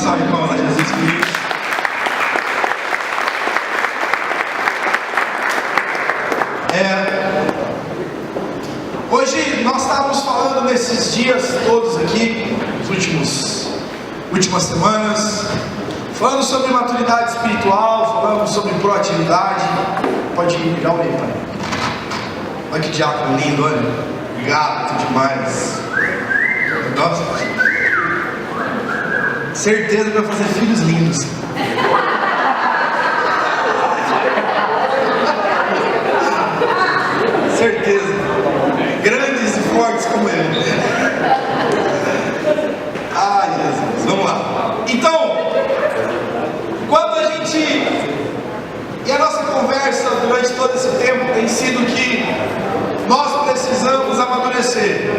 salve de palmas a Jesus Cristo. Hoje nós estávamos falando nesses dias todos aqui, nas últimas semanas, falando sobre maturidade espiritual, falando sobre proatividade. Pode ir, já olhei, pai. Olha que diácono lindo, olha. Gato demais. Nossa. Certeza que vai fazer filhos lindos. Certeza. Grandes e fortes como ele. Ai, Jesus. Vamos lá. Então, quando a gente... E a nossa conversa durante todo esse tempo tem sido que nós precisamos amadurecer.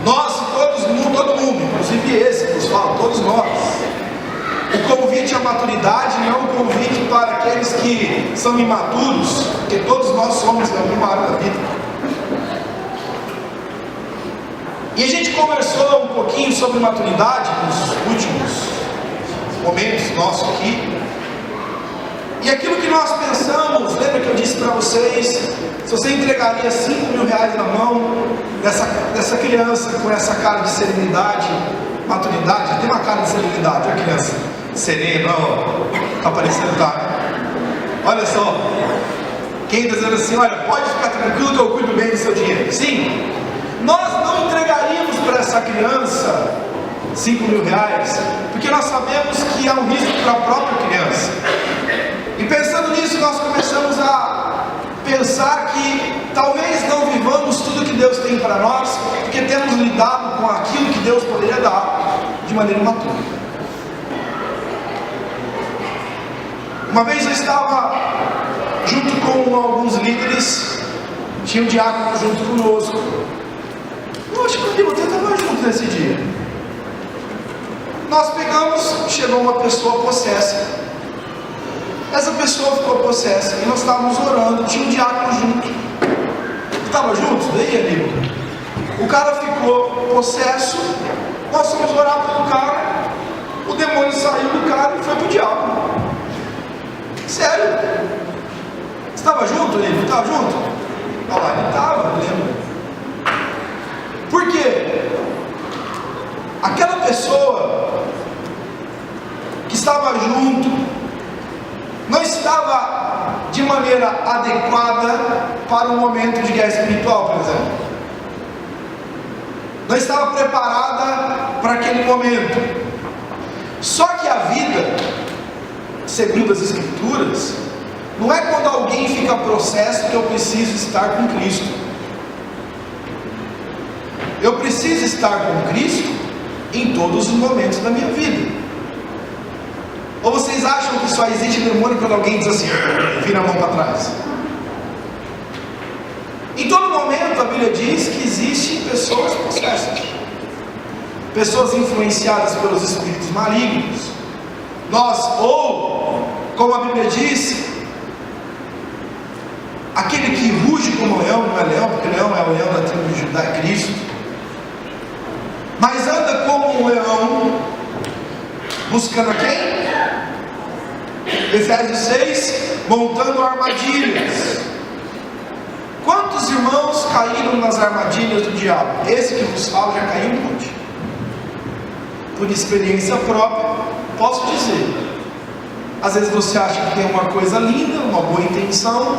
Nós, todo mundo, inclusive esse que nos fala, todos nós. O convite à maturidade não é um convite para aqueles que são imaturos, porque todos nós somos em alguma área da vida. E a gente conversou um pouquinho sobre maturidade nos últimos momentos nossos aqui. E aquilo que nós pensamos, lembra que eu disse para vocês, se você entregaria R$5.000 na mão dessa criança com essa cara de serenidade, maturidade, tem uma cara de serenidade, a criança serena, ó, tá parecendo, tá? Olha só, quem está dizendo assim, olha, pode ficar tranquilo que eu cuido bem do seu dinheiro. Sim, nós não entregaríamos para essa criança R$5.000, porque nós sabemos que há um risco para a própria criança. E pensando nisso, nós começamos a pensar que talvez não vivamos tudo que Deus tem para nós, porque temos lidado com aquilo que Deus poderia dar de maneira imatura. Uma vez eu estava junto com alguns líderes, tinha um diácono junto conosco. Eu acho que eu estava junto nesse dia. Nós pegamos, chegou uma pessoa possessa. Essa pessoa ficou possessa e nós estávamos orando, tinha um diácono junto. Estava juntos? Daí, amigo? O cara ficou possesso, nós fomos orar pelo cara, o demônio saiu do cara e foi pro diabo. Sério? Estava junto, ele? Estava junto? Olha lá, ele estava, eu lembro. Por quê? Aquela pessoa que estava junto não estava de maneira adequada para um momento de guerra espiritual, por exemplo. Não estava preparada para aquele momento. Só que a vida, segundo as Escrituras, não é quando alguém fica processo que eu preciso estar com Cristo. Eu preciso estar com Cristo em todos os momentos da minha vida. Ou vocês acham que só existe demônio quando alguém diz assim, vira a mão para trás? Em todo momento a Bíblia diz que existem pessoas possessas, pessoas influenciadas pelos espíritos malignos. Ou, como a Bíblia diz, aquele que ruge como leão, não é leão, porque leão é o leão da tribo de Judá, é Cristo, mas anda como um leão, buscando a quem? Efésios 6, montando armadilhas. Quantos irmãos caíram nas armadilhas do diabo? Esse que vos fala já caiu um monte. Por experiência própria, posso dizer. Às vezes você acha que tem uma coisa linda, uma boa intenção,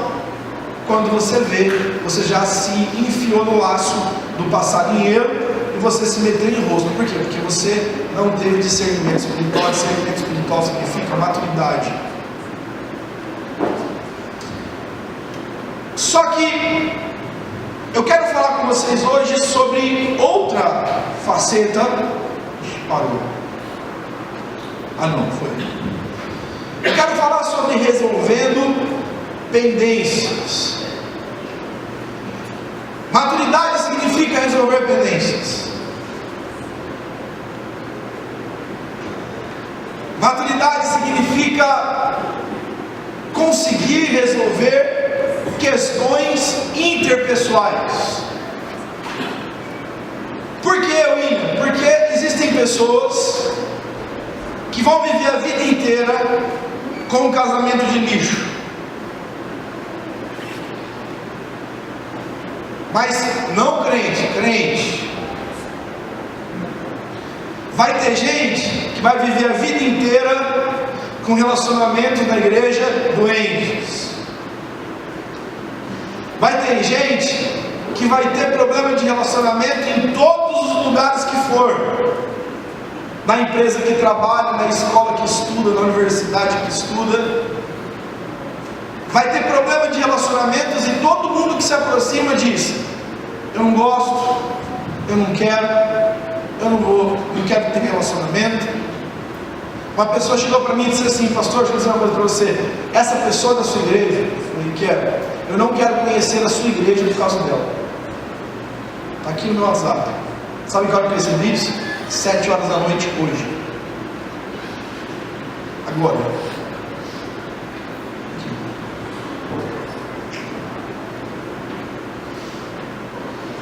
quando você vê, você já se enfiou no laço do passarinheiro e você se meteu em rosto. Por quê? Porque você não teve discernimento espiritual. Discernimento espiritual significa maturidade. Só que eu quero falar com vocês hoje sobre outra faceta. Parou. Ah não, foi. Eu quero falar sobre resolvendo pendências. Maturidade significa resolver pendências. Maturidade significa conseguir resolver questões interpessoais. Por que, William? Porque existem pessoas que vão viver a vida inteira com um casamento de lixo. Mas não crente. Vai ter gente que vai viver a vida inteira com relacionamento na igreja doentes. Vai ter gente que vai ter problema de relacionamento em todos os lugares que for. Na empresa que trabalha, na escola que estuda, na universidade que estuda. Vai ter problema de relacionamentos e todo mundo que se aproxima diz: eu não gosto, eu não quero, eu não quero ter relacionamento. Uma pessoa chegou para mim e disse assim: pastor, deixa eu dizer uma coisa para você. Essa pessoa da sua igreja, eu falei: eu não quero conhecer a sua igreja por causa dela. Está aqui no meu WhatsApp. Sabe que hora que eu recebi isso? 7 horas da noite hoje. Agora.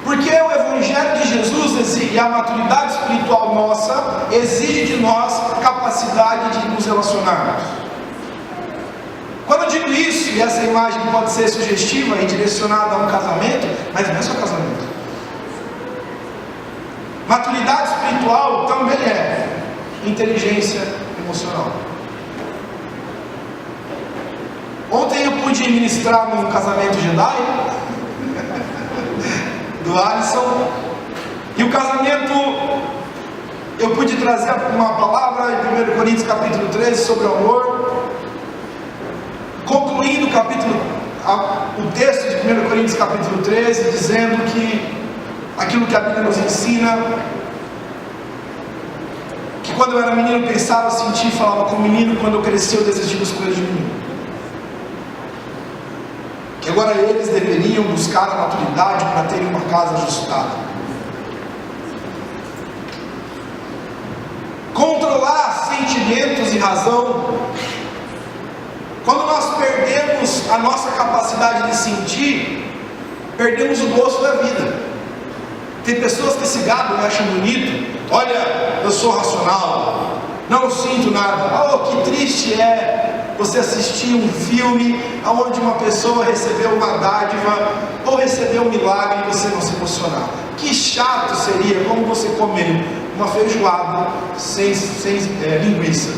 Porque o Evangelho de Jesus e a maturidade espiritual nossa exige de nós capacidade de nos relacionarmos. Quando eu digo isso, e essa imagem pode ser sugestiva e direcionada a um casamento, mas não é só casamento. Maturidade espiritual também é inteligência emocional. Ontem eu pude ministrar num casamento Jedi do Alisson, e o casamento eu pude trazer uma palavra em 1 Coríntios capítulo 13 sobre o amor, concluindo o texto de 1 Coríntios capítulo 13, dizendo que aquilo que a Bíblia nos ensina, que quando eu era menino pensava, sentia e falava como menino, quando eu cresci eu desejava as coisas de menino, que agora eles deveriam buscar a maturidade para terem uma casa ajustada. Controlar sentimentos e razão. Quando nós perdemos a nossa capacidade de sentir, perdemos o gosto da vida. Tem pessoas que se gabam e acham bonito: olha, eu sou racional, não sinto nada. Oh, que triste é você assistir um filme onde uma pessoa recebeu uma dádiva ou recebeu um milagre e você não se emocionar. Que chato seria como você comer uma feijoada sem linguiça.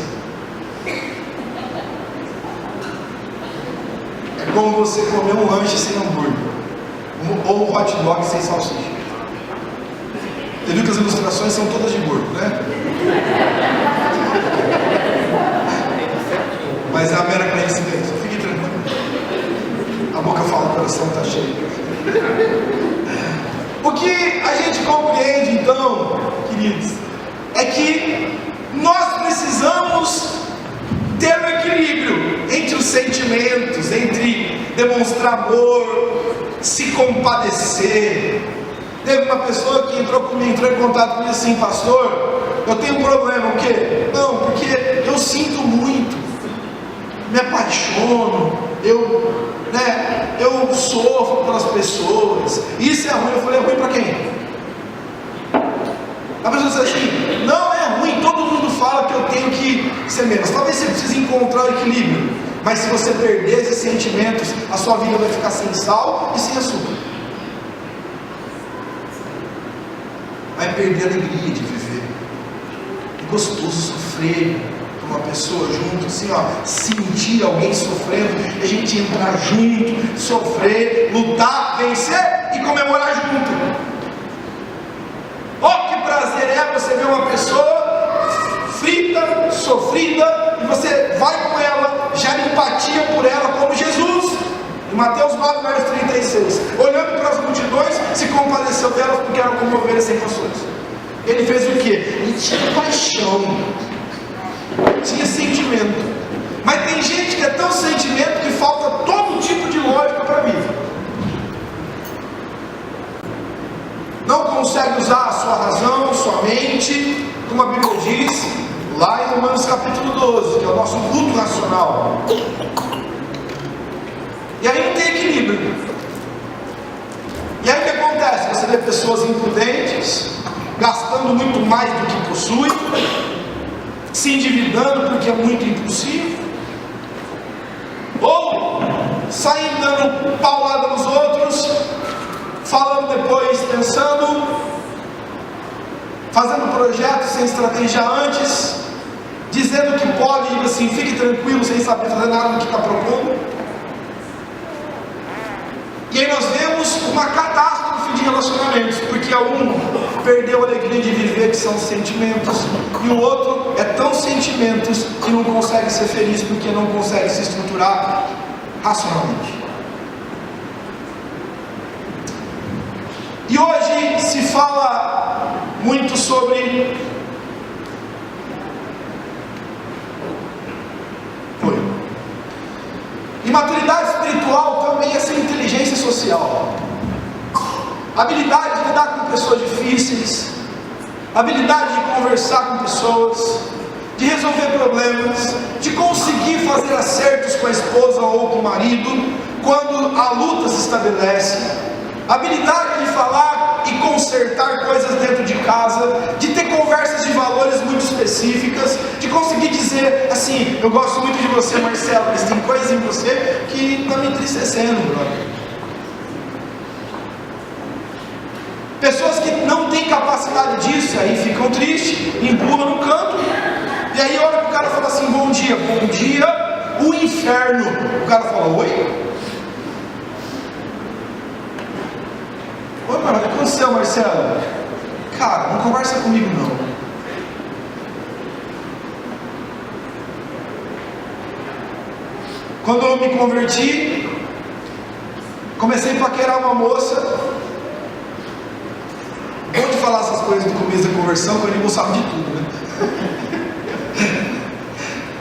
É como você comer um lanche sem hambúrguer, ou um hot dog sem salsicha. Você viu que as ilustrações são todas de gordo, né? Mas é a mera coincidência. Fique tranquilo. A boca fala, o coração está cheio. O que a gente compreende então, queridos, é que nós precisamos ter um equilíbrio entre os sentimentos, entre demonstrar amor, se compadecer. Teve uma pessoa que entrou em contato comigo assim: pastor, eu tenho um problema. O quê? Não, porque eu sinto muito, me apaixono, eu sofro pelas pessoas, isso é ruim. Eu falei: é ruim para quem? A pessoa diz assim: não é ruim, todo mundo fala que eu tenho que ser menos. Talvez você precise encontrar o equilíbrio, mas se você perder esses sentimentos, a sua vida vai ficar sem sal e sem açúcar. Vai perder a alegria de viver. É gostoso sofrer com uma pessoa junto, assim, ó, sentir alguém sofrendo, e a gente entrar junto, sofrer, lutar, vencer e comemorar junto. Oh, que prazer é você ver uma pessoa frita, sofrida, e você vai com ela, gera empatia por ela, como Jesus. Em Mateus 9, verso 36, olhando para as multidões, se compadeceu delas porque eram como ovelhas sem pastores. Ele fez o quê? Ele tinha paixão, tinha sentimento. Mas tem gente que é tão sentimento que falta todo tipo de lógica para a vida. Não consegue usar a sua razão, sua mente, como a Bíblia diz lá em Romanos capítulo 12, que é o nosso culto racional. E aí não tem equilíbrio. E aí o que acontece? Você vê pessoas imprudentes, gastando muito mais do que possui, se endividando porque é muito impulsivo, ou saindo dando paulada nos outros, falando depois, pensando, fazendo projetos sem estratégia antes, dizendo que pode, e assim, fique tranquilo, sem saber fazer nada do que está propondo. E aí nós vemos uma catástrofe de relacionamentos, porque um perdeu a alegria de viver, que são sentimentos, e o outro é tão sentimentos que não consegue ser feliz porque não consegue se estruturar racionalmente. E hoje se fala muito sobre imaturidade espiritual também é ser inteligência social, habilidade de lidar com pessoas difíceis, habilidade de conversar com pessoas, de resolver problemas, de conseguir fazer acertos com a esposa ou com o marido quando a luta se estabelece, habilidade de falar e consertar coisas dentro de casa, de ter conversas de valores muito específicas, de conseguir dizer assim: eu gosto muito de você, Marcelo, mas tem coisas em você que está me entristecendo, brother. Pessoas que não têm capacidade disso, aí ficam tristes, empurram no canto, e aí a hora que o cara fala assim: bom dia, o inferno, o cara fala: oi? Oi, mano, o que aconteceu, Marcelo? Cara, não conversa comigo não. Quando eu me converti, comecei a paquerar uma moça. Bom de falar essas coisas no começo da conversão, que eu nem sabe de tudo, né?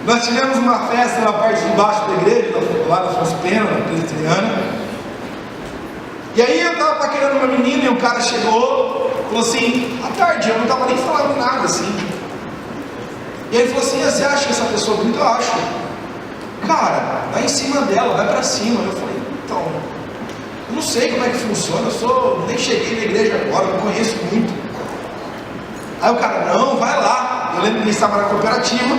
Nós tivemos uma festa na parte de baixo da igreja, lá na Afonso Pena, na presbiteriana. E aí eu estava paquerando uma menina e o cara chegou, falou assim: à tarde, eu não estava nem falando nada assim. E aí ele falou assim: você acha que essa pessoa bonita? Eu acho. Cara, vai em cima dela, vai pra cima. Eu falei: então, eu não sei como é que funciona, nem cheguei na igreja agora, não conheço muito. Aí o cara: não, vai lá. Eu lembro que ele estava na cooperativa.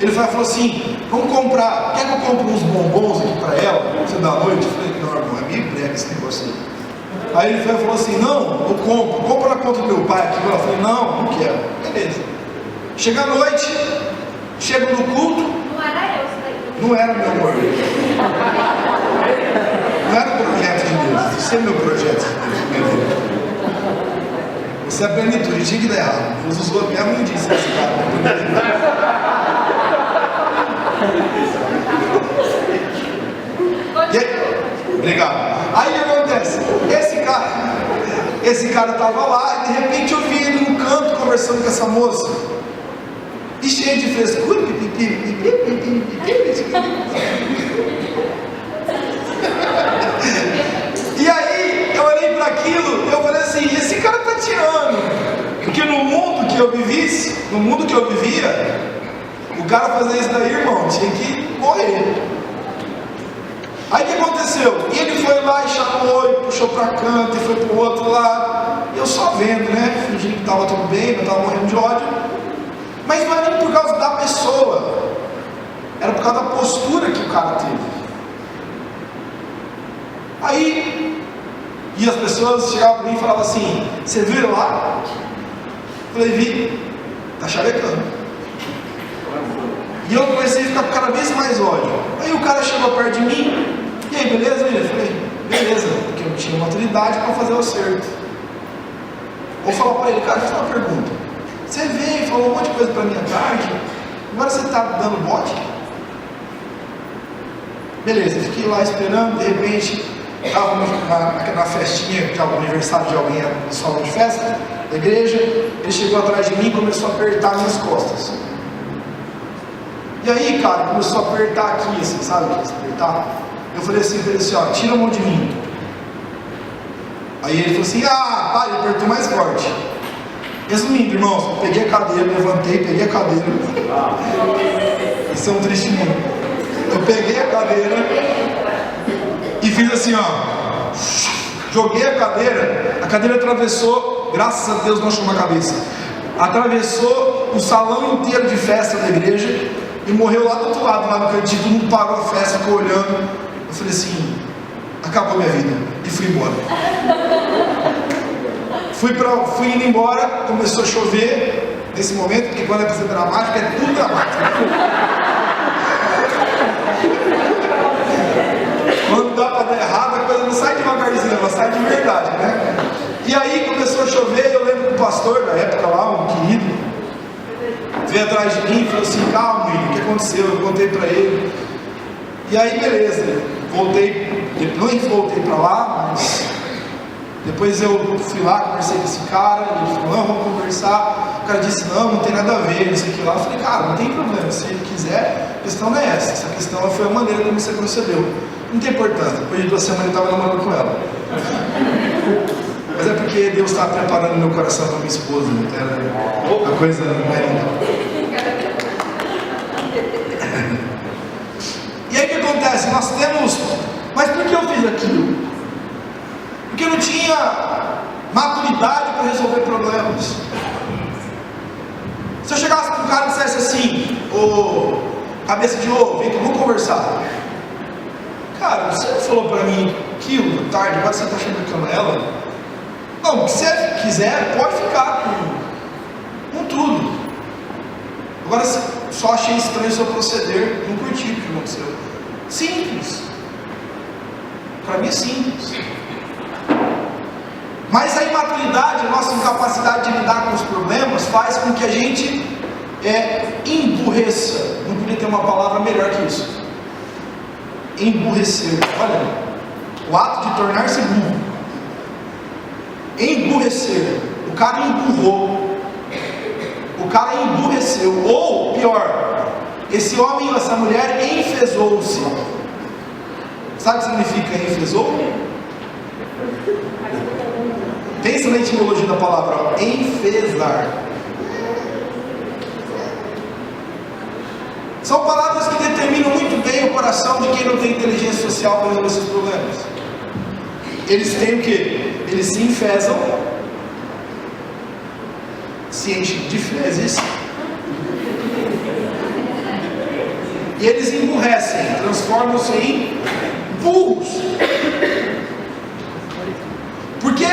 Ele falou assim: vamos comprar, quer que eu compre uns bombons aqui pra ela, você da noite? Eu falei: não, irmão, é meio brega esse negócio aí. Aí ele falou assim: não, eu compro na conta do meu pai aqui. Eu falei: não quero. Beleza. Chega à noite, chego no culto. Não era eu, isso daí. Não era, meu amor. Não era o projeto de Deus. Você é meu projeto de Deus, minha vida. Você é a plenitude, tinha que dar errado. Deus usou a minha mãe disse esse cara. E aí, obrigado. Aí o que acontece? Esse cara estava lá e de repente eu vi ele no canto conversando com essa moça. E cheio de frescura. E aí eu olhei para aquilo, eu falei assim: esse cara está tirando. Porque no mundo que eu vivia, o cara fazer isso daí, irmão, tinha que morrer. Aí o que aconteceu? E ele foi lá e chamou, e puxou para canto, e foi para o outro lado. E eu só vendo, né? Fingindo que estava tudo bem, eu estava morrendo de ódio. Mas não era nem por causa da pessoa, era por causa da postura que o cara teve. Aí, e as pessoas chegavam para mim e falavam assim: você viu ele lá? Eu falei: vi, tá chavecando. E eu comecei a ficar cada vez mais ódio. Aí o cara chegou perto de mim: e aí, beleza? Eu falei: beleza, porque eu não tinha maturidade para fazer o acerto. Vou falar para ele: cara, deixa eu fazer uma pergunta. Você veio e falou um monte de coisa para mim à tarde, agora você está dando bote? Beleza, fiquei lá esperando. De repente, estava na festinha, que é o aniversário de alguém no salão de festa da igreja. Ele chegou atrás de mim e começou a apertar minhas costas. E aí, cara, começou a apertar aqui, assim, sabe o que é apertar? Eu falei assim para ele assim: ó, tira a mão de mim. Aí ele falou assim: ah, pá, ele apertou mais forte. Resumindo, irmãos, peguei a cadeira, levantei, peguei a cadeira. Isso é um testemunho. Eu peguei a cadeira e fiz assim, ó. Joguei a cadeira atravessou graças a Deus não achou uma cabeça, atravessou o salão inteiro de festa da igreja e morreu lá do outro lado, lá no cantinho. Todo mundo parou a festa, ficou olhando. Eu falei assim, acabou minha vida, e fui embora. Fui indo embora, começou a chover nesse momento, porque quando é pra ser dramático, é tudo dramático. Quando dá para dar errado, a coisa não sai devagarzinho, ela sai de verdade, né? E aí começou a chover, eu lembro que o pastor da época lá, um querido, veio atrás de mim e falou assim, calma, William, o que aconteceu? Eu contei para ele. E aí beleza, não voltei para lá, mas depois eu fui lá, conversei com esse cara, ele falou, não, vamos conversar. O cara disse, não tem nada a ver, não sei o que lá. Eu falei, cara, não tem problema, se ele quiser, a questão não é essa questão foi a maneira como você procedeu. Não tem importância, depois de 2 semanas eu estava namorando com ela. Mas é porque Deus estava preparando meu coração para minha esposa, então a coisa não é linda. E aí o que acontece? Nós temos, mas por que eu fiz aquilo? Porque eu não tinha maturidade para resolver problemas. Se eu chegasse com um cara e dissesse assim, ô cabeça de ovo, vem que vamos conversar. Cara, você falou para mim aquilo tarde, agora você está chamando ela? Não, se você quiser, pode ficar com tudo. Agora, só achei estranho o seu proceder, não curti o que aconteceu. Simples. Para mim é simples. Mas a imaturidade, a nossa incapacidade de lidar com os problemas, faz com que a gente emburreça. Não podia ter uma palavra melhor que isso. Emburrecer. Olha, o ato de tornar-se burro. Emburrecer. O cara emburrou. O cara emburreceu. Ou, pior, esse homem ou essa mulher enfesou-se. Sabe o que significa enfesou? Pensa na etimologia da palavra, enfesar. São palavras que determinam muito bem o coração de quem não tem inteligência social para resolver esses problemas. Eles têm o quê? Eles se enfesam, se enchem de fezes, e eles emburrecem, transformam-se em burros. Porque,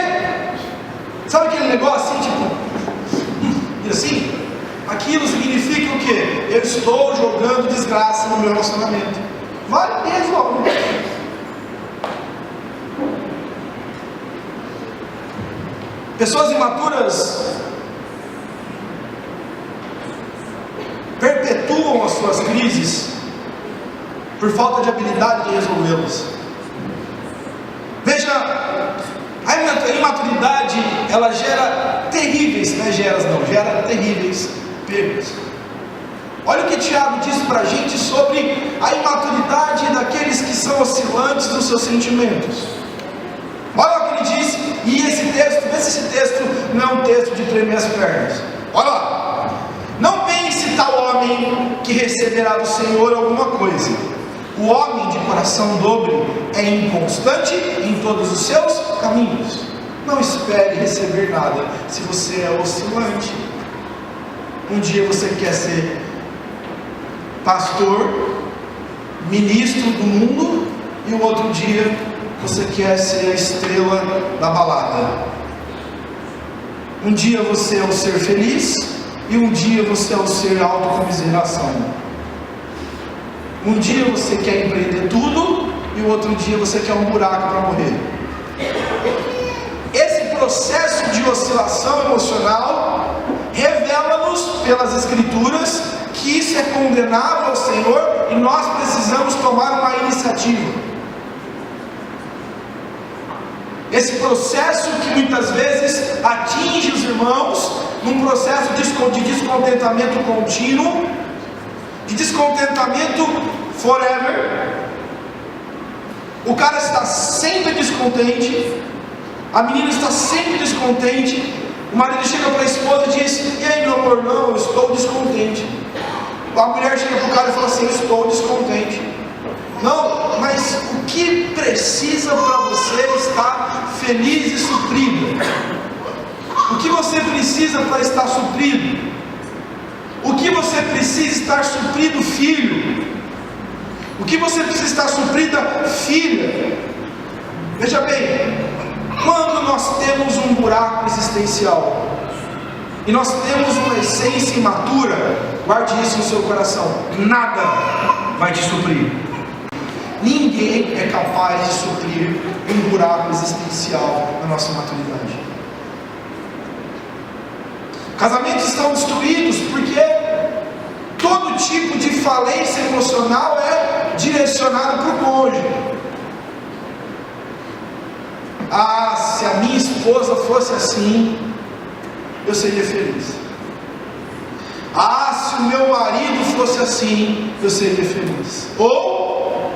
sabe aquele negócio assim, tipo, e assim? Aquilo significa o quê? Eu estou jogando desgraça no meu relacionamento. Vai e resolve. Pessoas imaturas perpetuam as suas crises por falta de habilidade de resolvê-las. Veja, a imaturidade, ela gera terríveis, não é gera terríveis perdas. Olha o que Tiago diz para a gente sobre a imaturidade daqueles que são oscilantes dos seus sentimentos. Olha o que ele diz, e esse texto, vê se esse texto não é um texto de tremer as pernas. Olha lá, não pense tal homem que receberá do Senhor alguma coisa. O homem de coração dobre é inconstante em todos os seus caminhos. Não espere receber nada se você é oscilante. Um dia você quer ser pastor, ministro do mundo, e o outro dia você quer ser a estrela da balada. Um dia você é o ser feliz, e um dia você é o ser autocomiseração. Um dia você quer empreender tudo, e o outro dia você quer um buraco para morrer. Esse processo de oscilação emocional revela-nos pelas Escrituras que isso é condenável ao Senhor e nós precisamos tomar uma iniciativa. Esse processo que muitas vezes atinge os irmãos num processo de descontentamento contínuo, de descontentamento forever. O cara está sempre descontente, a menina está sempre descontente. O marido chega para a esposa e diz: e aí, meu amor? Não, eu estou descontente. A mulher chega para o cara e fala assim: eu estou descontente. Não, mas o que precisa para você estar feliz e suprido? O você precisa para estar suprido? O que você precisa estar suprido, filho? O que você precisa estar suprida, filha? Veja bem, quando nós temos um buraco existencial e nós temos uma essência imatura, guarde isso no seu coração: nada vai te suprir. Ninguém é capaz de suprir um buraco existencial na nossa maturidade. Casamentos estão destruídos porque todo tipo de falência emocional é direcionado para o cônjuge. Ah, se a minha esposa fosse assim, eu seria feliz. Ah, se o meu marido fosse assim, eu seria feliz. Ou,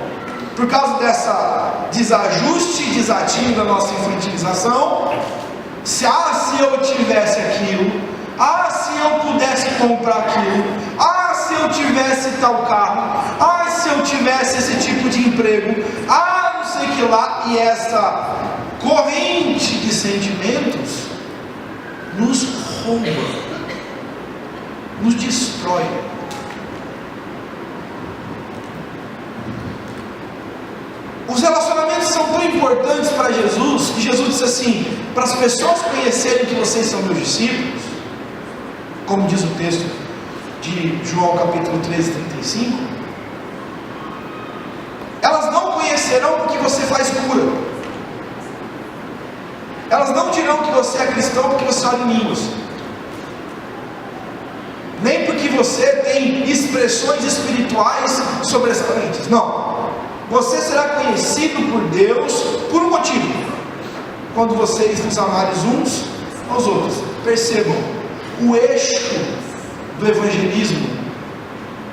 por causa dessa desajuste e desatino da nossa infantilização, se eu tivesse aquilo, se eu pudesse comprar aquilo, se eu tivesse tal carro, se eu tivesse esse tipo de emprego, não sei o que lá, e essa corrente de sentimentos nos rouba, nos destrói. Os relacionamentos são tão importantes para Jesus, que Jesus disse assim: para as pessoas conhecerem que vocês são meus discípulos, como diz o texto de João capítulo 13, 35, elas não conhecerão porque você faz cura, elas não dirão que você é cristão porque você ora em línguas, nem porque você tem expressões espirituais sobressalentes. Não, você será conhecido por Deus por um motivo: quando vocês nos amarem uns aos outros. Percebam, o eixo do evangelismo,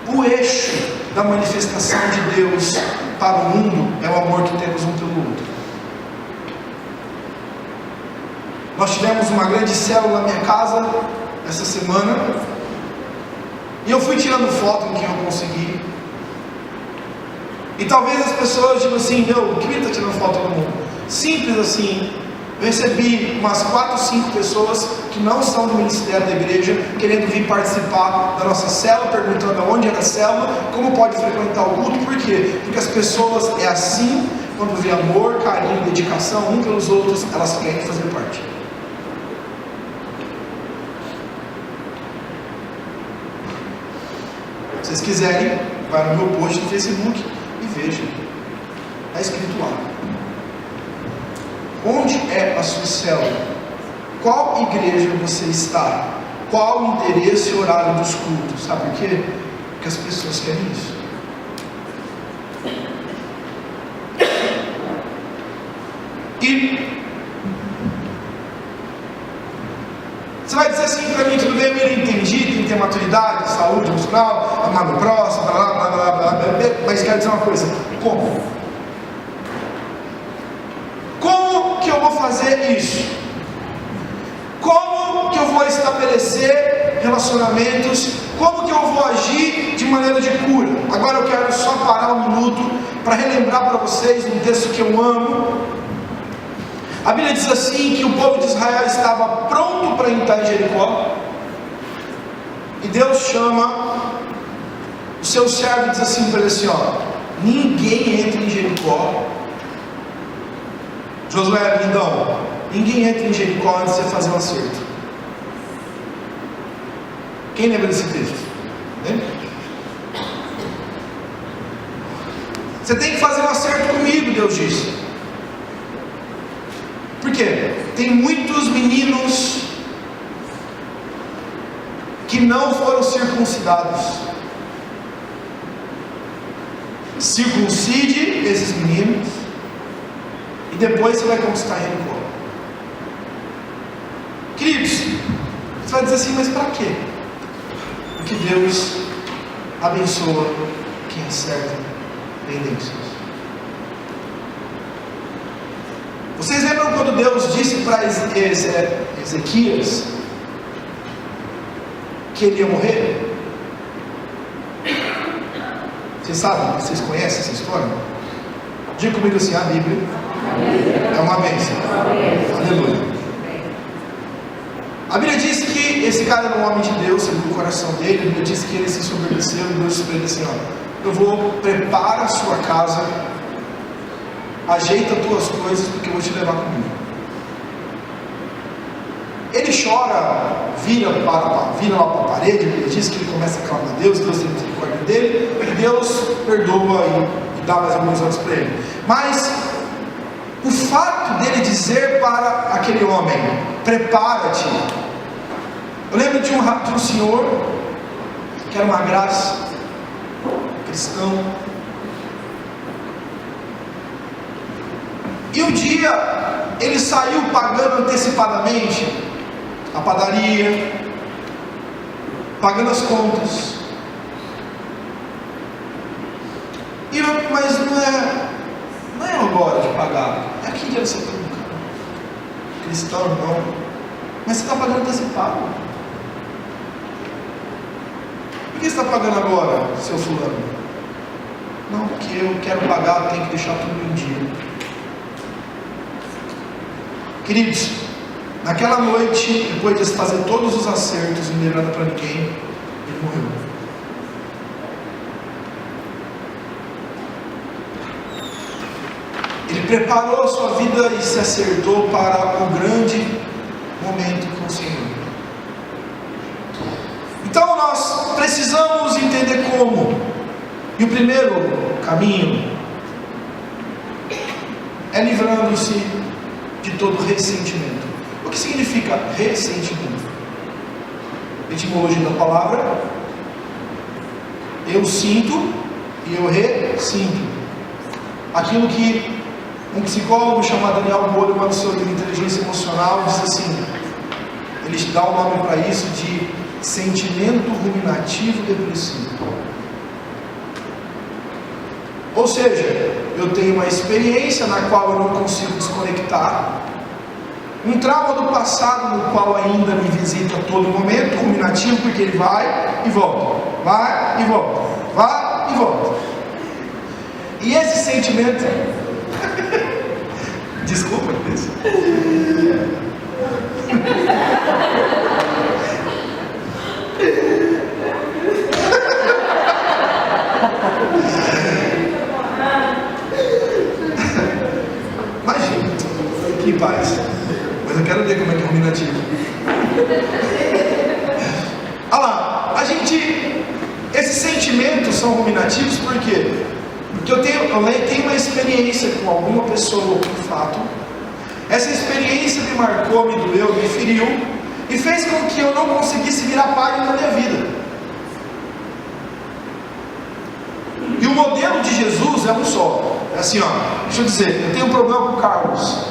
o eixo da manifestação de Deus para o mundo é o amor que temos um pelo outro. Nós tivemos uma grande célula na minha casa essa semana, e eu fui tirando foto em quem eu consegui. E talvez as pessoas digam assim: meu, quem está tirando foto do mundo? Simples assim. Eu recebi umas 4 ou 5 pessoas que não são do ministério da igreja, querendo vir participar da nossa célula, perguntando onde era a célula, como pode frequentar o culto. Por quê? Porque as pessoas é assim, quando vê amor, carinho, dedicação um pelos outros, elas querem fazer parte. Se vocês quiserem, vai no meu post no Facebook e vejam, está escrito lá. Onde é a sua célula? Qual igreja você está? Qual o interesse e horário dos cultos? Sabe por quê? Porque as pessoas querem isso. E você vai dizer assim para mim: tudo bem, eu entendi, tem que ter maturidade, saúde emocional, amar o próximo, blá blá blá blá blá, mas quero dizer uma coisa: como? Como que eu vou fazer isso? Como que eu vou estabelecer relacionamentos? Como que eu vou agir de maneira de cura? Agora eu quero só parar um minuto para relembrar para vocês um texto que eu amo. A Bíblia diz assim que o povo de Israel estava pronto para entrar em Jericó, e Deus chama o seu servo e diz assim para ele assim: ninguém entra em Jericó. Josué, lindão, ninguém entra em Jericó antes de você fazer um acerto. Quem lembra desse texto? Lembra? Você tem que fazer um acerto comigo, Deus disse. Por quê? Tem muitos meninos que não foram circuncidados. Circuncide esses meninos, e depois você vai conquistar Jericó. Queridos, você vai dizer assim: mas para quê? Porque Deus abençoa quem acerta tendências. Vocês lembram quando Deus disse para Ezequias que ele ia morrer? Vocês sabem? Vocês conhecem essa história? Diga comigo assim: a Bíblia é uma bênção. Aleluia. A Bíblia diz que esse cara era um homem de Deus, segundo o coração dele. A Bíblia diz que ele se soberbeceu e Deus disse para ele assim: ó, eu vou preparar a sua casa, ajeita as tuas coisas, porque eu vou te levar comigo. Ele chora, vira lá para a parede. A Bíblia diz que ele começa a clamar a Deus, Deus tem misericórdia dele, e Deus perdoa e dá mais alguns anos para ele. Mas o fato dele dizer para aquele homem: prepara-te. Eu lembro de um senhor que era uma graça, cristão, e um dia ele saiu pagando antecipadamente a padaria, pagando as contas. Mas não é agora de pagar, é aqui que você está, cristão, irmão, mas você está pagando antecipado. Por que você está pagando agora, seu fulano? Não, porque eu quero pagar, eu tenho que deixar tudo em dia. Queridos, naquela noite, depois de fazer todos os acertos e não deu nada para ninguém, ele morreu. Ele preparou a sua vida e se acertou para o grande momento com o Senhor. Então nós precisamos entender como. E o primeiro caminho é livrando-se de todo ressentimento. O que significa ressentimento? Etimologia da palavra: eu sinto e eu ressinto. Aquilo que um psicólogo chamado Daniel Goleman, no seu livro Inteligência Emocional, diz assim, ele dá o nome para isso de sentimento ruminativo depressivo. Ou seja, eu tenho uma experiência na qual eu não consigo desconectar, um trauma do passado no qual ainda me visita a todo momento, ruminativo, porque ele vai e volta, vai e volta, vai e volta. E esse sentimento desculpa isso. Imagina, que paz. Mas eu quero ver como é que é ruminativo. Olha lá, esses sentimentos são ruminativos por quê? Porque eu tenho uma experiência com alguma pessoa ou com fato. Essa experiência me marcou, me doeu, me feriu e fez com que eu não conseguisse virar página na minha vida. E o modelo de Jesus é um só. É assim, ó. Deixa eu dizer, eu tenho um problema com o Carlos.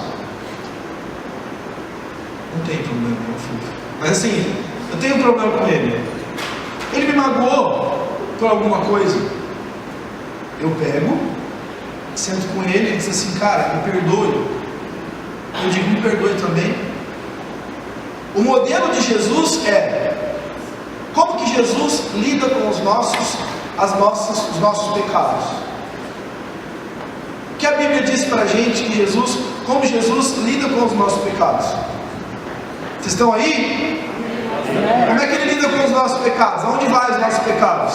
Não tenho problema com o Fulvio. Mas assim, eu tenho um problema com ele. Ele me magoou por alguma coisa. Eu pego, sento com ele e diz assim: cara, me perdoe. Eu digo: me perdoe também. O modelo de Jesus é como que Jesus lida com os nossos pecados. O que a Bíblia diz para a gente que como Jesus lida com os nossos pecados? Vocês estão aí? Como é que ele lida com os nossos pecados? Aonde vai os nossos pecados?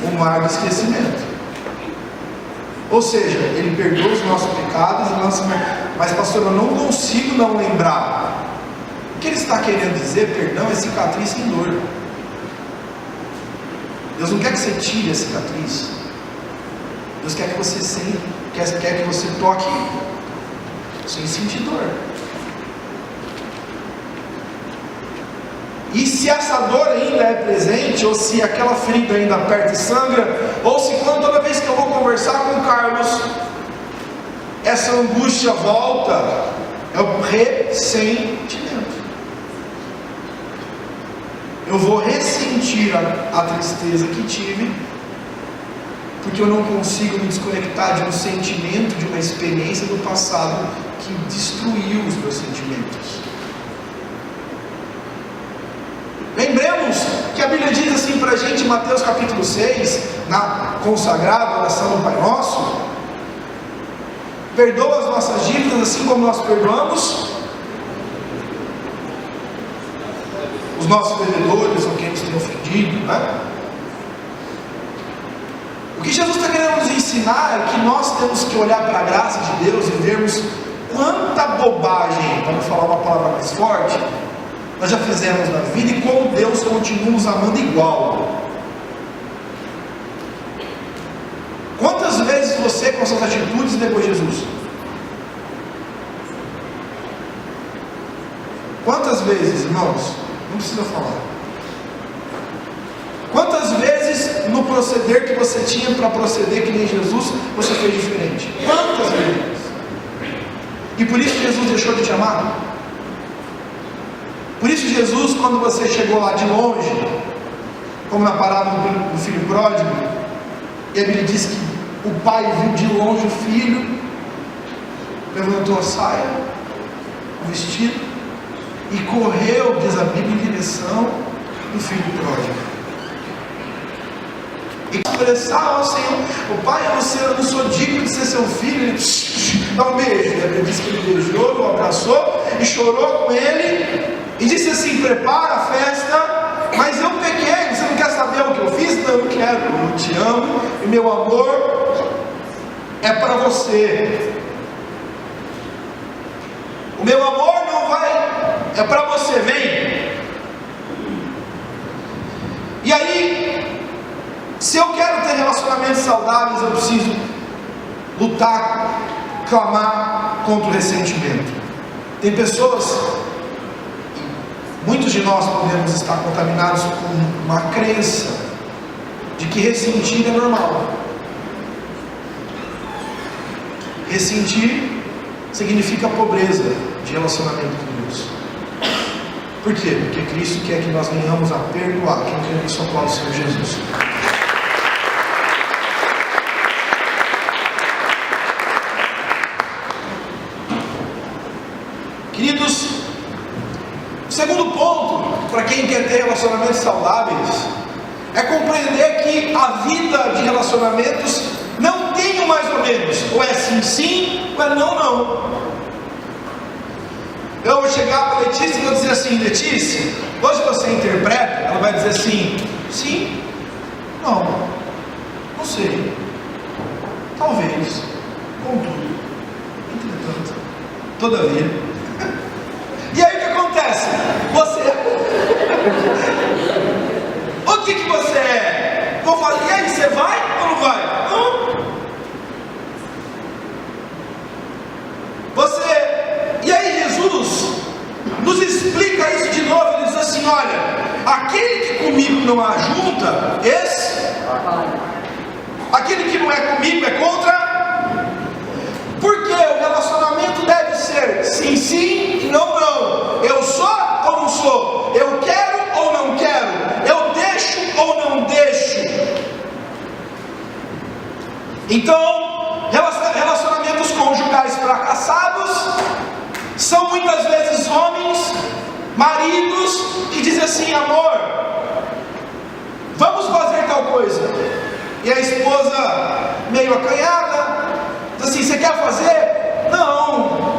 O mar do esquecimento. Ou seja, ele perdoa os nossos pecados, mas pastor, eu não consigo não lembrar. O que ele está querendo dizer? Perdão é cicatriz sem dor. Deus não quer que você tire a cicatriz. Deus quer que você quer que você toque sem sentir dor. E se essa dor ainda é presente, ou se aquela ferida ainda aperta e sangra, ou se toda vez que eu vou conversar com o Carlos, essa angústia volta, é o ressentimento. Eu vou ressentir a tristeza que tive, porque eu não consigo me desconectar de um sentimento, de uma experiência do passado que destruiu os meus sentimentos. Lembremos que a Bíblia diz assim para a gente em Mateus capítulo 6, na consagrada oração do Pai Nosso: perdoa as nossas dívidas assim como nós perdoamos os nossos devedores, ou quem nos tem ofendido, né? O que Jesus está querendo nos ensinar é que nós temos que olhar para a graça de Deus e vermos quanta bobagem, vamos falar uma palavra mais forte, nós já fizemos na vida e como Deus continua nos amando igual. Quantas vezes você, com suas atitudes, negou Jesus? Quantas vezes, irmãos? Não precisa falar. Quantas vezes no proceder que você tinha para proceder que nem Jesus, você fez diferente? Quantas vezes? E por isso Jesus deixou de te amar? Por isso Jesus, quando você chegou lá de longe, como na parábola do filho pródigo, e a Bíblia diz que o pai viu de longe o filho, levantou a saia, o vestido, e correu, diz a Bíblia, em direção do filho pródigo. E expressar ao Senhor, o pai, eu não sou digno de ser seu filho, ele dá um beijo. A Bíblia diz que ele beijou, o abraçou e chorou com ele, e disse assim: prepara a festa, mas eu pequei, você não quer saber o que eu fiz? Não, eu quero, eu te amo, e meu amor é para você. O meu amor não vai, é para você, vem. E aí, se eu quero ter relacionamentos saudáveis, eu preciso lutar, clamar contra o ressentimento. Tem pessoas, muitos de nós podemos estar contaminados com uma crença de que ressentir é normal. Ressentir significa pobreza de relacionamento com Deus. Por quê? Porque Cristo quer que nós venhamos a perdoar. Quem crê nisso, aplaude o Senhor Jesus. Queridos, o segundo ponto, para quem quer ter relacionamentos saudáveis, é compreender que a vida de relacionamentos não tem um mais ou menos, ou é sim, sim, ou é não, não. Eu vou chegar para a Letícia e vou dizer assim: Letícia, hoje você interpreta, ela vai dizer assim: sim, não, não sei, talvez, contudo, entretanto, todavia. E aí o que acontece? Você o que você é? Vou falar, e aí, você vai ou não vai? Não. E aí Jesus nos explica isso de novo. Ele diz assim: olha, aquele que comigo não ajunta, aquele que não é comigo é contra. Porque o relacionamento deve ser sim, sim e não, não. Eu sou ou não sou? Eu quero ou não quero? Eu deixo ou não deixo? Então, relacionamentos conjugais fracassados são muitas vezes homens, maridos, que dizem assim: amor, vamos fazer tal coisa. E a esposa, meio acanhada, diz assim: você quer fazer? Não.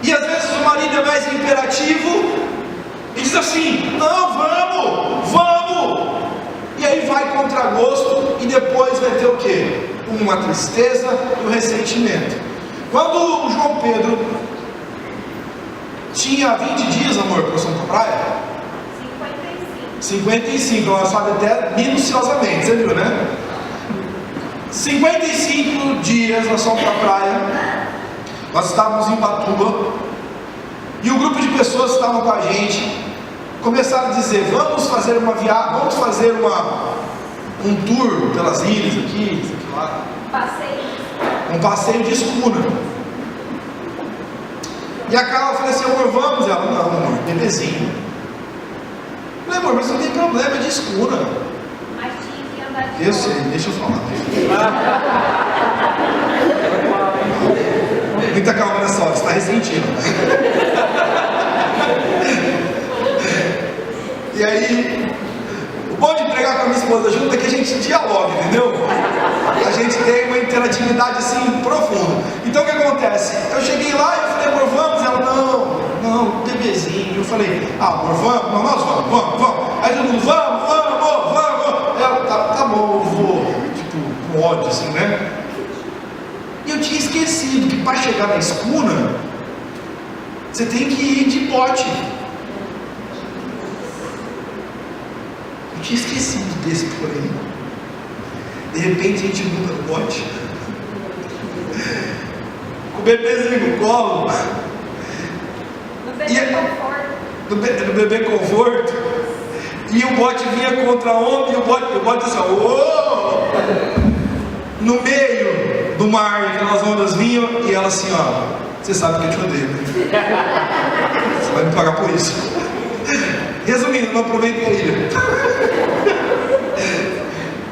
E às vezes o marido é mais imperativo e diz assim: não, vamos. E aí vai contra gosto, e depois vai ter o quê? Uma tristeza e um ressentimento. Quando o João Pedro tinha 20 dias, amor, para Santa Praia? 55, ela sabe até minuciosamente, você viu, né? 55 dias nós fomos para a praia, nós estávamos em Batuba, e um grupo de pessoas que estavam com a gente começaram a dizer: vamos fazer uma viagem, vamos fazer um tour pelas ilhas aqui, isso aqui lá. Um passeio de escuna. E a Carla falou assim: amor, vamos? Ela: não, amor, bebezinho. Eu falei: amor, mas não tem problema, é de escuna. Mas tinha que andar de Eu sei, deixa eu falar. Muita calma nessa hora, você está ressentindo. E aí, o bom de pregar com a minha esposa junto é que a gente dialoga, entendeu? A gente tem uma interatividade assim profunda. Então o que acontece? Eu cheguei lá e eu falei: amor, vamos? Ela: não, bebezinho. Eu falei, amor, vamos? Não, nós vamos. Aí todo mundo, vamos. Ela, tá bom, eu vou, tipo, com ódio assim, né? E eu tinha esquecido que para chegar na escuna, você tem que ir de bote. Eu tinha esquecido desse porém. De repente a gente muda no bote, com o bebezinho no colo, No bebê conforto. no bebê conforto, e o bote vinha contra a onda, e o bote assim, no meio do mar, aquelas ondas vinham, e ela assim, ó, você sabe que eu te odeio, né? Você vai me pagar por isso. Resumindo, não aproveitei a ilha.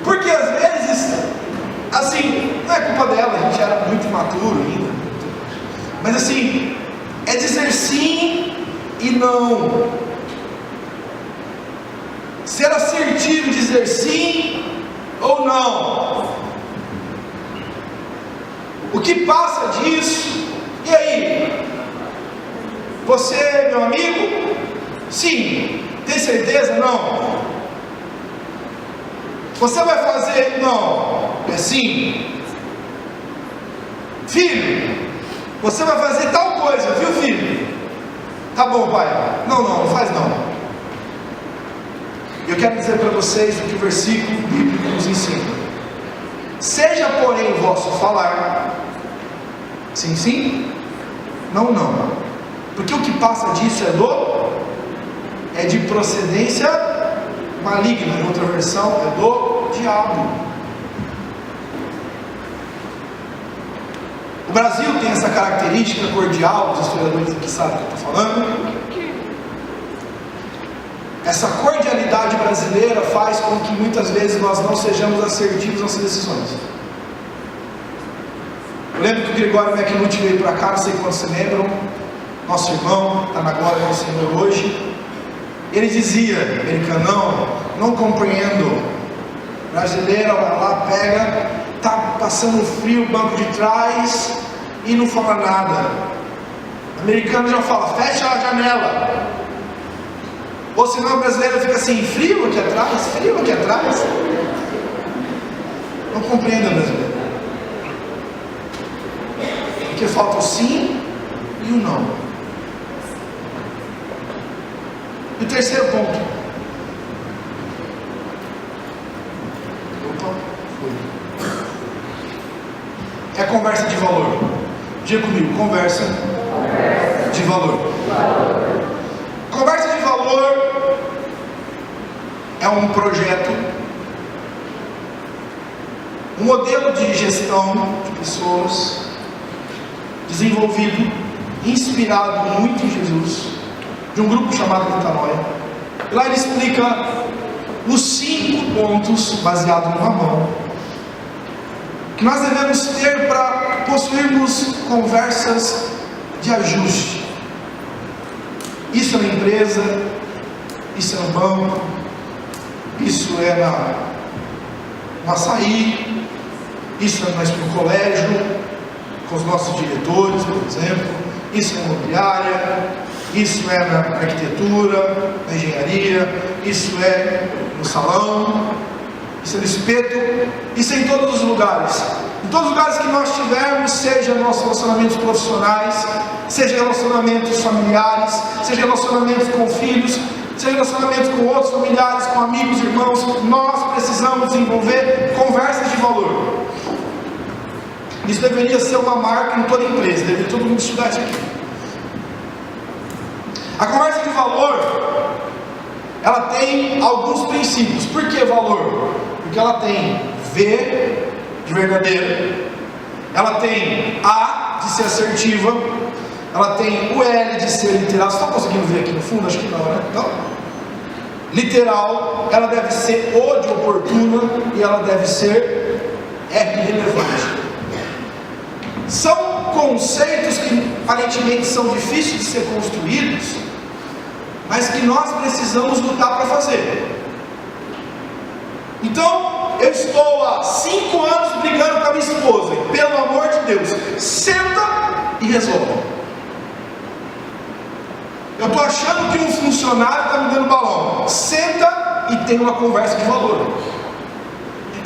Porque às vezes, assim, não é culpa dela, a gente era muito imaturo ainda, mas assim, é dizer sim e não. Ser assertivo, dizer sim ou não. O que passa disso? E aí? Você, meu amigo? Sim. Tem certeza? Não. Você vai fazer? Não. É sim. Filho, você vai fazer tal coisa, viu, filho? Tá bom, pai. Não faz não. Eu quero dizer para vocês o que o versículo bíblico nos ensina. Seja, porém, o vosso falar sim, sim, não. Porque o que passa disso é de procedência maligna. Em outra versão, é do diabo. O Brasil tem essa característica cordial, os historiadores aqui sabem o que eu estou falando. Essa cordialidade brasileira faz com que muitas vezes nós não sejamos assertivos nas nossas decisões. Eu lembro que o Gregório McNulty veio para cá, não sei quantos se lembram, nosso irmão, está na glória do Senhor hoje. Ele dizia, americano, não compreendo, brasileiro vai lá, pega, está passando frio, banco de trás e não fala nada. O americano já fala, fecha a janela. Ou senão o brasileiro fica assim, frio aqui atrás. Não compreendo, brasileiro. Porque falta o sim e o não. E o terceiro ponto. É a conversa de valor. Diga comigo, conversa de valor. Conversa de valor é um projeto, um modelo de gestão de pessoas, desenvolvido, inspirado muito em Jesus, de um grupo chamado Metanoia. E lá ele explica os 5 pontos, baseados numa mão, que nós devemos ter para possuirmos conversas de ajuste. Isso é na empresa, isso é no banco, isso é no açaí, isso é no colégio, com os nossos diretores, por exemplo, isso é na imobiliária, isso é na arquitetura, na engenharia, isso é no salão, isso é no espeto, isso é em todos os lugares. Em todos os lugares que nós tivermos, seja nossos relacionamentos profissionais, seja relacionamentos familiares, seja relacionamentos com filhos, seja relacionamentos com outros familiares, com amigos, irmãos, nós precisamos desenvolver conversas de valor. Isso deveria ser uma marca em toda empresa, deveria todo mundo estudar isso aqui. A conversa de valor, ela tem alguns princípios. Por que valor? Porque ela tem V de verdadeiro, ela tem A de ser assertiva, ela tem o L de ser literal. Vocês estão conseguindo ver aqui no fundo? Acho que não, né? Não. Literal, ela deve ser O de oportuna e ela deve ser R de relevante. São conceitos que aparentemente são difíceis de ser construídos, mas que nós precisamos lutar para fazer. Então, eu estou há 5 anos brigando com a minha esposa, e pelo amor de Deus, senta e resolve. Eu estou achando que um funcionário está me dando balão. Senta e tem uma conversa de valor.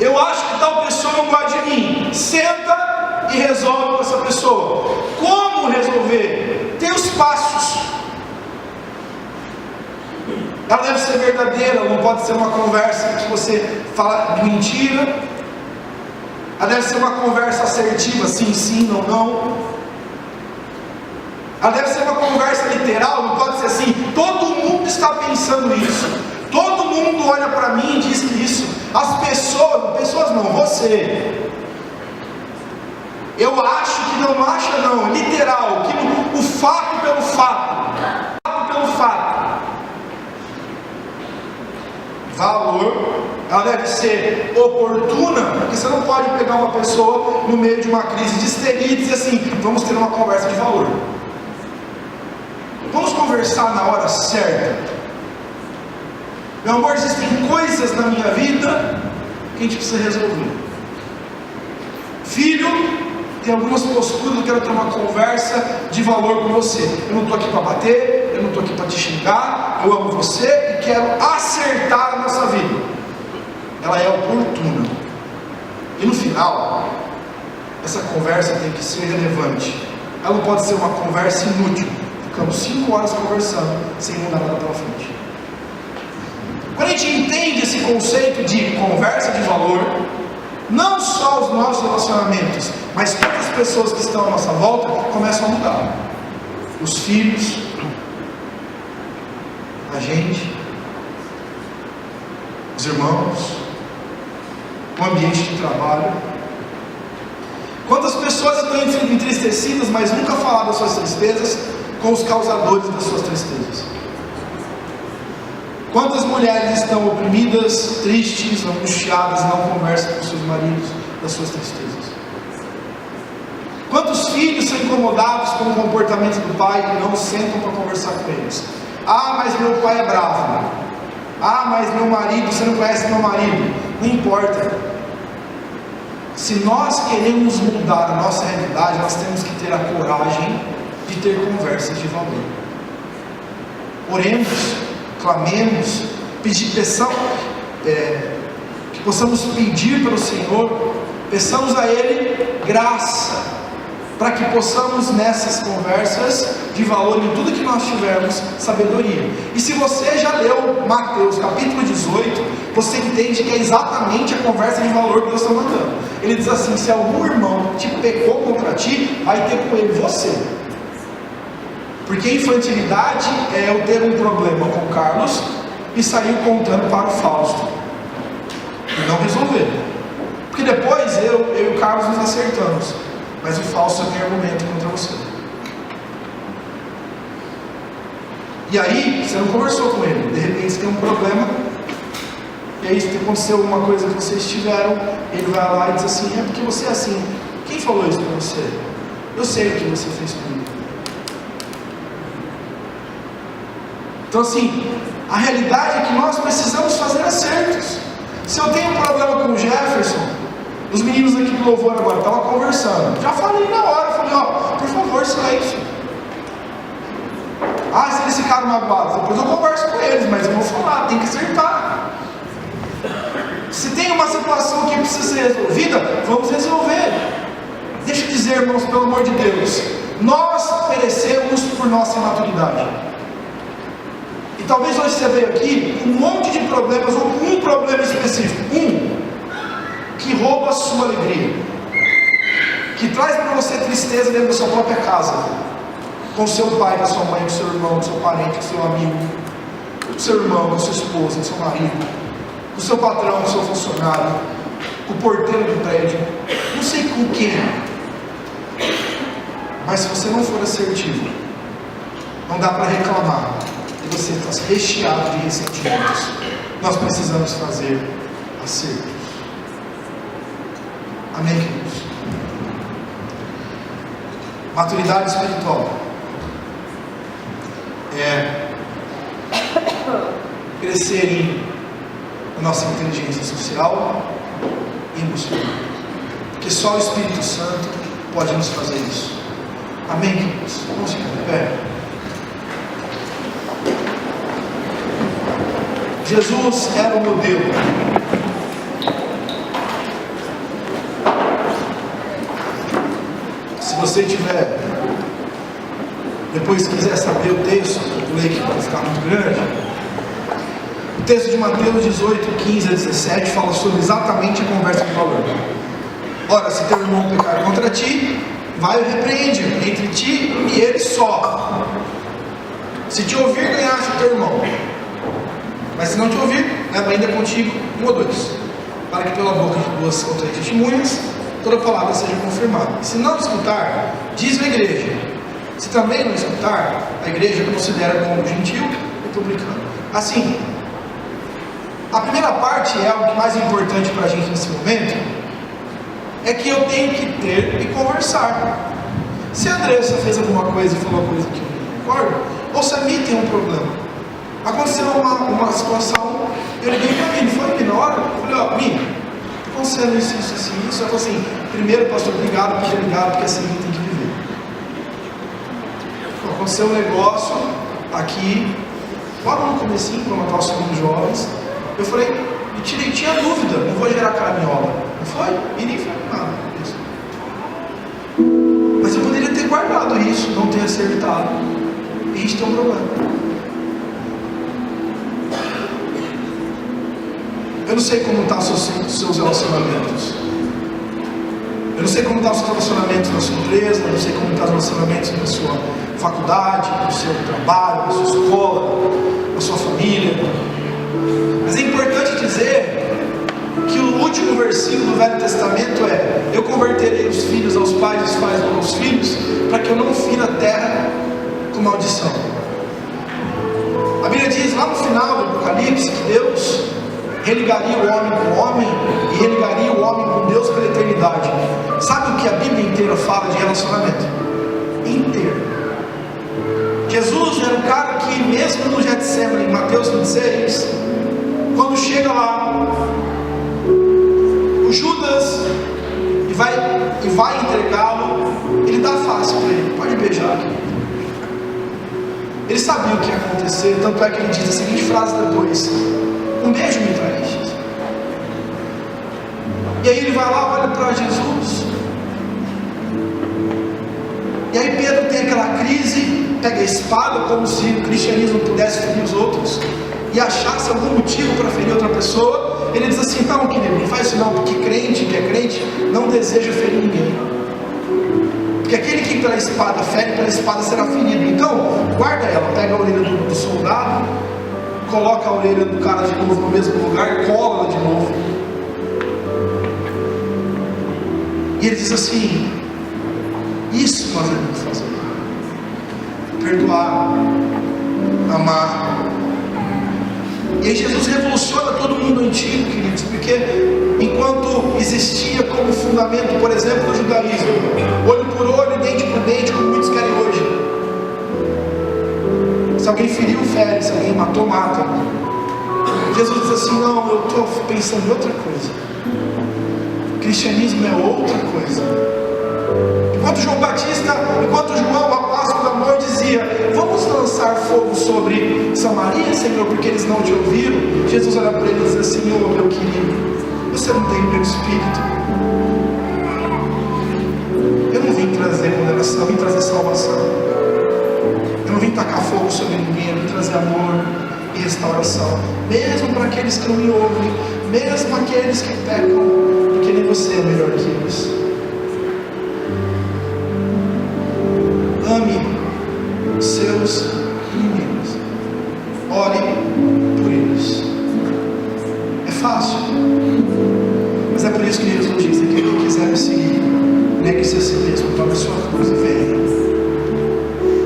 Eu acho que tal pessoa não gosta de mim. Senta e resolve com essa pessoa. Como resolver? Tem os passos. Ela deve ser verdadeira, não pode ser uma conversa que você fala de mentira. Ela deve ser uma conversa assertiva, sim, sim, não, não. Ela deve ser uma conversa literal, não pode ser assim, todo mundo está pensando isso, todo mundo olha para mim e diz isso, as pessoas não, você. Eu acho que não acha não, é literal, o fato pelo fato. Valor, ela deve ser oportuna, porque você não pode pegar uma pessoa no meio de uma crise de histeria e dizer assim, vamos ter uma conversa de valor. Vamos conversar na hora certa. Meu amor, existem coisas na minha vida que a gente precisa resolver. Filho, tem algumas posturas, eu quero ter uma conversa de valor com você. Eu não estou aqui para bater, eu não estou aqui para te xingar, eu amo você e quero acertar a nossa vida. Ela é oportuna. E no final, essa conversa tem que ser relevante. Ela não pode ser uma conversa inútil. Ficamos 5 horas conversando sem mudar nada pela frente. Quando a gente entende esse conceito de conversa de valor, não só os nossos relacionamentos, mas todas as pessoas que estão à nossa volta começam a mudar. Os filhos, a gente, os irmãos, o ambiente de trabalho. Quantas pessoas estão entristecidas, mas nunca falaram das suas tristezas com os causadores das suas tristezas? Quantas mulheres estão oprimidas, tristes, angustiadas, não conversam com seus maridos das suas tristezas? Quantos filhos são incomodados com o comportamento do pai e não sentam para conversar com eles? Ah, mas meu pai é bravo. Ah, mas meu marido, você não conhece meu marido. Não importa. Se nós queremos mudar a nossa realidade, nós temos que ter a coragem de ter conversas de valor. Oremos, clamemos, peçamos, que possamos pedir para o Senhor, peçamos a Ele graça, para que possamos nessas conversas de valor, em tudo que nós tivermos, sabedoria. E se você já leu Mateus capítulo 18, você entende que é exatamente a conversa de valor que Deus está mandando. Ele diz assim: se algum irmão te pecou contra ti, vai ter com ele você. Porque infantilidade é eu ter um problema com o Carlos e sair contando para o Fausto e não resolver. Porque depois eu e o Carlos nos acertamos, mas o Fausto tem argumento contra você. E aí você não conversou com ele, de repente você tem um problema, e aí se aconteceu alguma coisa que vocês tiveram, ele vai lá e diz assim: é porque você é assim. Quem falou isso para você? Eu sei o que você fez comigo. Então assim, a realidade é que nós precisamos fazer acertos. Se eu tenho um problema com o Jefferson, os meninos aqui do louvor agora estavam conversando, já falei na hora, falei: ó, por favor, silêncio. Ah, se eles ficaram magoados, depois eu converso com eles, mas eu vou falar, tem que acertar. Se tem uma situação que precisa ser resolvida, vamos resolver. Deixa eu dizer, irmãos, pelo amor de Deus, nós perecemos por nossa imaturidade. E talvez hoje você veja aqui um monte de problemas, ou um problema específico, que rouba a sua alegria, que traz para você tristeza dentro da sua própria casa, com seu pai, com sua mãe, com seu irmão, com seu parente, com seu amigo, com seu irmão, com sua esposa, com seu marido, com seu patrão, com seu funcionário, com o porteiro do prédio, não sei com quem. Mas se você não for assertivo, não dá para reclamar, e você está recheado de ressentimentos. Nós precisamos fazer acertos. Amém, queridos? Maturidade espiritual é crescer na nossa inteligência social e emocional, porque só o Espírito Santo pode nos fazer isso. Amém, queridos? Vamos ficar de pé. Jesus era o modelo. Se você tiver, depois quiser saber o texto, eu leio que vai ficar muito grande. O texto de Mateus 18, 15 a 17 fala sobre exatamente a conversa de valor. Ora, se teu irmão pecar contra ti, vai e repreende entre ti e ele só. Se te ouvir, ganhaste o teu irmão. Mas se não te ouvir, leva ainda contigo 1 ou 2, para que pela boca de 2 ou 3 testemunhas toda palavra seja confirmada. Se não escutar, diz a igreja. Se também não escutar, a igreja considera como gentil e publicano. Assim, a primeira parte é algo mais importante para a gente nesse momento, é que eu tenho que ter e conversar. Se a Andressa fez alguma coisa e falou uma coisa que eu não concordo, ou se a Mi tem um problema. Aconteceu uma situação, eu liguei para a Mi, foi que na hora, eu falei, ó, Mi, está acontecendo isso. Ela falou assim, primeiro, pastor, obrigado por ter ligado, porque assim tem que viver. Aconteceu um negócio aqui, logo no comecinho, quando eu estava somando jovens, eu falei, tinha dúvida, não vou gerar caraminhola. Não foi? E nem foi nada. Isso. Mas eu poderia ter guardado isso, não ter acertado. E a gente tem um problema. Eu não sei como estão os seus relacionamentos. Eu não sei como estão os relacionamentos na sua empresa, eu não sei como estão os relacionamentos na sua faculdade, no seu trabalho, na sua escola, na sua família. Mas é importante dizer que o último versículo do Velho Testamento é: eu converterei os filhos aos pais e os pais aos filhos, para que eu não fira a terra com maldição. A Bíblia diz lá no final do Apocalipse que Deus religaria o homem com o homem e religaria o homem com Deus pela eternidade. Sabe o que a Bíblia inteira fala de relacionamento? Inteiro. Jesus era um cara que, mesmo no Getsemane, em Mateus 26, quando chega lá, o Judas e vai entregá-lo, ele dá face para ele, pode beijar aqui. Ele sabia o que ia acontecer, tanto é que ele diz a seguinte frase depois: um beijo me traz. E aí ele vai lá, olha para Jesus. E aí Pedro tem aquela crise, pega a espada, como se o cristianismo pudesse ferir os outros, e achasse algum motivo para ferir outra pessoa. Ele diz assim: não, querido, não faz isso não, porque crente que é crente não deseja ferir ninguém. Porque aquele que pela espada fere, pela espada será ferido. Então, guarda ela, pega a orelha do soldado, coloca a orelha do cara de novo no mesmo lugar, cola ela de novo. E ele diz assim: isso nós devemos fazer. Perdoar, amar. E aí Jesus revoluciona todo mundo antigo, queridos, porque enquanto existia como fundamento, por exemplo, do judaísmo, olho por olho, dente por dente, como muitos querem hoje. Se alguém feriu, fere. Se alguém matou, mata. Jesus diz assim: não, eu estou pensando em outra coisa. O cristianismo é outra coisa. Enquanto João, o apóstolo do amor, dizia: vamos lançar fogo sobre Samaria, Senhor, porque eles não te ouviram. Jesus olha para ele e diz assim: Senhor, meu querido, você não tem o meu espírito. Eu não vim trazer condenação, eu vim trazer salvação. Eu não vim tacar fogo sobre ninguém, eu vim trazer amor e restauração. Mesmo para aqueles que não me ouvem, mesmo aqueles que pecam, porque nem você é melhor que eles. Ame seus inimigos. Ore por eles. É fácil, mas é por isso que Jesus diz: que quem quiser me seguir, negue-se a si mesmo, tome a sua cruz e venha.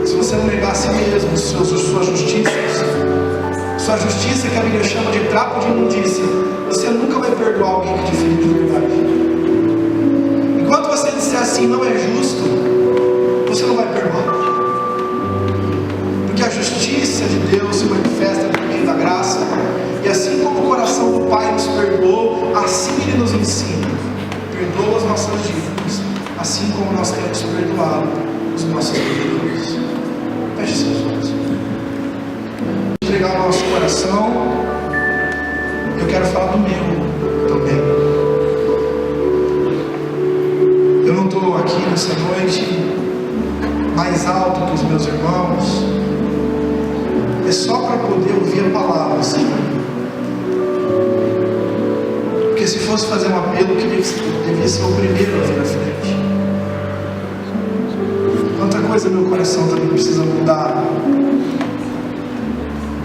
Se você não negar a si mesmo, sua justiça, que a Bíblia chama de trapo de imundícia, você nunca vai perdoar alguém que te feriu de verdade. Enquanto você disser assim: não é justo, você não vai perdoar. Porque a justiça de Deus se manifesta por meio da graça. E assim como o coração do Pai nos perdoou, assim Ele nos ensina: perdoa as nossas dívidas, assim como nós temos perdoado os nossos devedores. Feche seus olhos. Entregar o nosso coração Eu quero falar do meu também. Eu não estou aqui nessa noite mais alto que os meus irmãos. É só para poder ouvir a palavra, Senhor. Porque se fosse fazer um apelo, devia ser o primeiro a vir à frente. Quanta coisa meu coração também precisa mudar.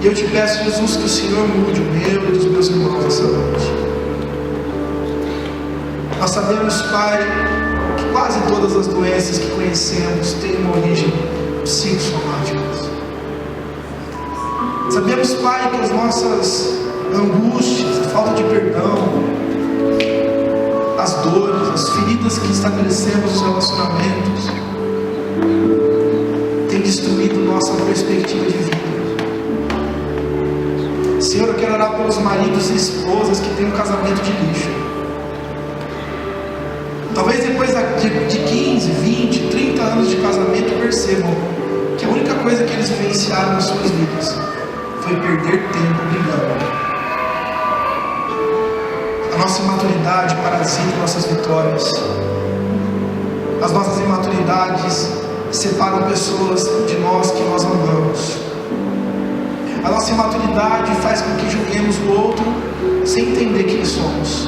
E eu te peço, Jesus, que o Senhor mude o meu e dos meus irmãos essa noite. Nós sabemos, Pai, que quase todas as doenças que conhecemos têm uma origem psicossomática. Sabemos, Pai, que as nossas angústias, a falta de perdão, as dores, as feridas que estabelecemos nos relacionamentos têm destruído nossa perspectiva de vida. Senhor, eu quero orar pelos maridos e esposas que têm um casamento de lixo. Talvez depois de 15, 20, 30 anos de casamento percebam que a única coisa que eles vivenciaram nas suas vidas foi perder tempo brigando. A nossa imaturidade parasita nossas vitórias. As nossas imaturidades separam pessoas de nós que nós amamos. A nossa imaturidade faz com que julguemos o outro sem entender quem somos.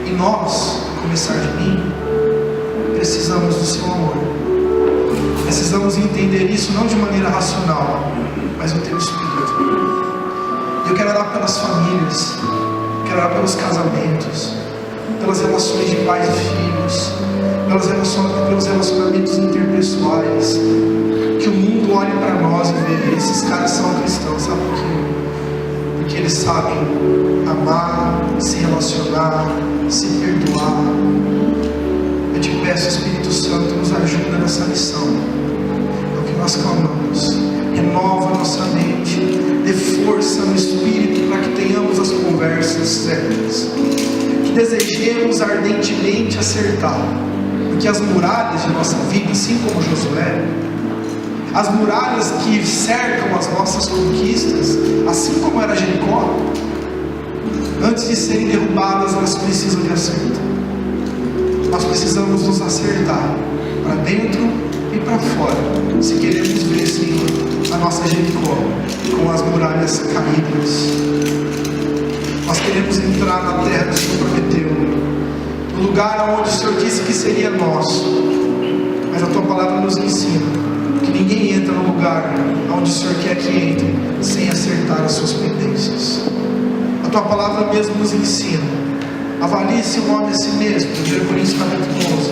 E nós, a começar de mim, precisamos do seu amor. Precisamos entender isso não de maneira racional, mas no teu espírito. Eu quero orar pelas famílias, quero orar pelos casamentos, pelas relações de pais e filhos, pelos relacionamentos interpessoais. Que o mundo olhe para nós e veja: esses caras são cristãos, sabe por quê? Porque eles sabem amar, se relacionar, se perdoar. Eu te peço, Espírito Santo, nos ajuda nessa lição. É o que nós clamamos. Renova nossa mente, dê força no Espírito para que tenhamos as conversas certas, que desejemos ardentemente acertar, porque as muralhas de nossa vida, assim como Josué, as muralhas que cercam as nossas conquistas, assim como era Jericó, antes de serem derrubadas, elas precisam de acerto. Nós precisamos nos acertar para dentro e para fora, se queremos ver, Senhor, a nossa Jericó com as muralhas caídas. Nós queremos entrar na terra que o Senhor prometeu, no lugar onde o Senhor disse que seria nosso. Mas a tua palavra nos ensina que ninguém entra no lugar onde o Senhor quer que entre sem acertar as suas pendências. A tua palavra mesmo nos ensina: avalie-se o homem a si mesmo, 1 Coríntios capítulo 11,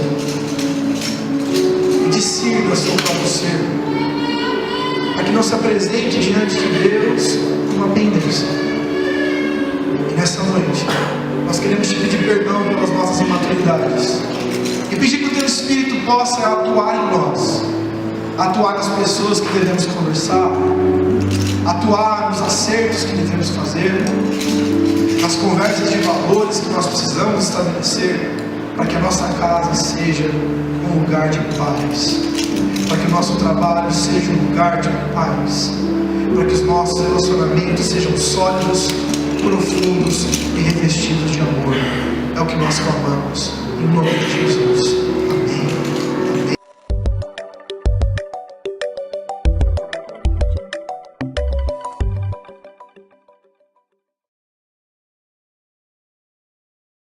e discirna o seu próprio ser, para que não se apresente diante de Deus com uma pendência. E nessa noite nós queremos te pedir perdão pelas nossas imaturidades e pedir que o teu Espírito possa atuar em nós, atuar nas pessoas que devemos conversar, atuar nos acertos que devemos fazer, nas conversas de valores que nós precisamos estabelecer, para que a nossa casa seja um lugar de paz, para que o nosso trabalho seja um lugar de paz, para que os nossos relacionamentos sejam sólidos, profundos e revestidos de amor. É o que nós clamamos, em nome de Jesus.